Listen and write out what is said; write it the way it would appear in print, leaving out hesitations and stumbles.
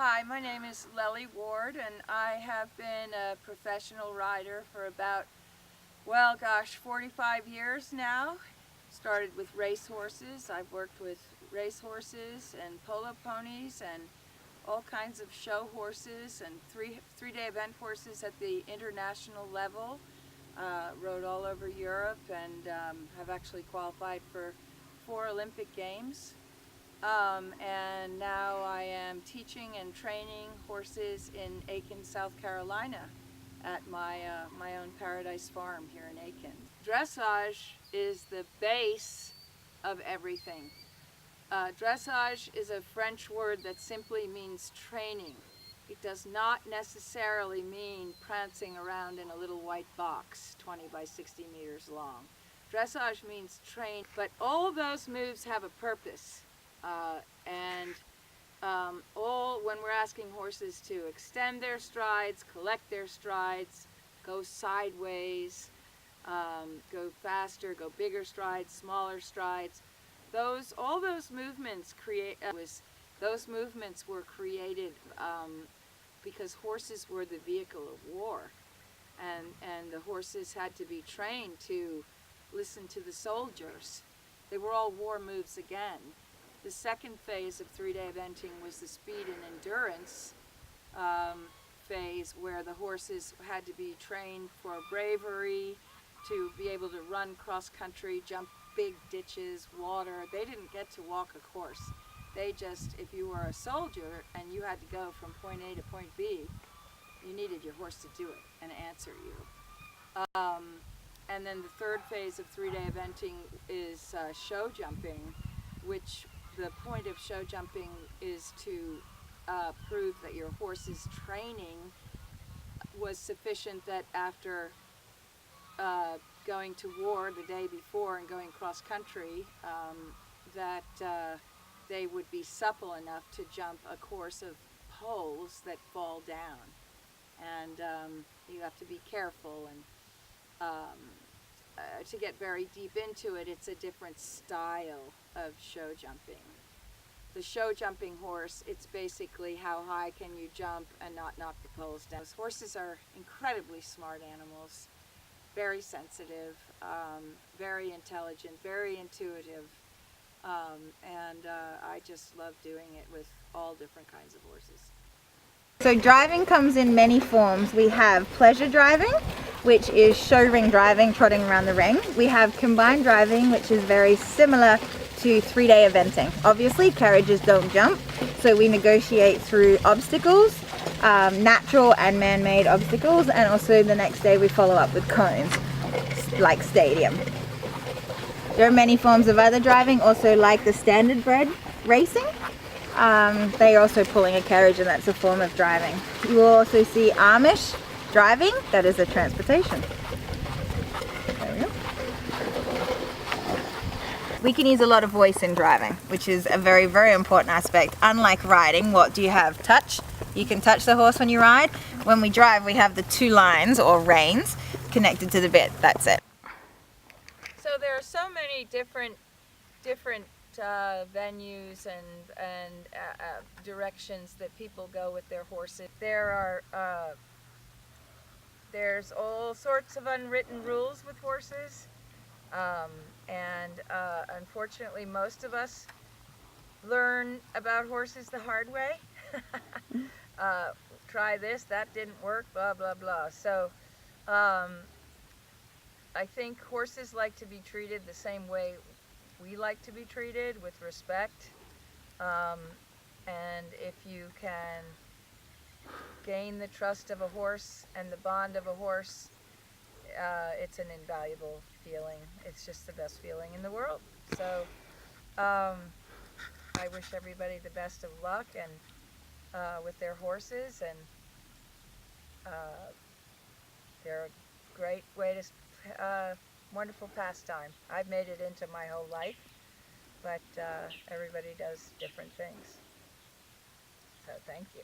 Hi, my name is Lely Ward, and I have been a professional rider for about, 45 years now. Started with racehorses. I've worked with racehorses and polo ponies and all kinds of show horses and three-day event horses at the international level. Rode all over Europe and have actually qualified for 4 Olympic Games. And now I am teaching and training horses in Aiken, South Carolina at my own Paradise Farm here in Aiken. Dressage is the base of everything. Dressage is a French word that simply means training. It does not necessarily mean prancing around in a little white box 20 by 60 meters long. Dressage means train, but all those moves have a purpose. When we're asking horses to extend their strides, collect their strides, go sideways, go faster, go bigger strides, smaller strides, all those movements were created because horses were the vehicle of war, and the horses had to be trained to listen to the soldiers. They were all war moves again. The second phase of 3-day eventing was the speed and endurance phase, where the horses had to be trained for bravery, to be able to run cross country, jump big ditches, water. They didn't get to walk a course. They just, if you were a soldier and you had to go from point A to point B, you needed your horse to do it and answer you. And then the third phase of 3-day eventing is show jumping, which the point of show jumping is to prove that your horse's training was sufficient, that after going to war the day before and going cross country, that they would be supple enough to jump a course of poles that fall down. And you have to be careful, and to get very deep into it, it's a different style of show jumping. The show jumping horse, it's basically how high can you jump and not knock the poles down. Horses are incredibly smart animals, very sensitive, very intelligent, very intuitive, and I just love doing it with all different kinds of horses. So driving comes in many forms. We have pleasure driving, which is show ring driving, trotting around the ring. We have combined driving, which is very similar to 3-day eventing. Obviously, carriages don't jump, so we negotiate through obstacles, natural and man-made obstacles, and also the next day we follow up with cones, like stadium. There are many forms of other driving, also like the standardbred racing. They're also pulling a carriage, and that's a form of driving. You will also see Amish driving, that is a transportation. There we go. We can use a lot of voice in driving, which is a very, very important aspect. Unlike riding, what do you have? Touch. You can touch the horse when you ride. When we drive, we have the 2 lines or reins connected to the bit. That's it. So there are so many different venues and directions that people go with their horses. There's all sorts of unwritten rules with horses, and unfortunately most of us learn about horses the hard way. Try this, that didn't work, blah blah blah. So I think horses like to be treated the same way we like to be treated, with respect, and if you can gain the trust of a horse and the bond of a horse, it's an invaluable feeling. It's just the best feeling in the world. So I wish everybody the best of luck and with their horses, and they're a great way to wonderful pastime. I've made it into my whole life, but everybody does different things. So thank you.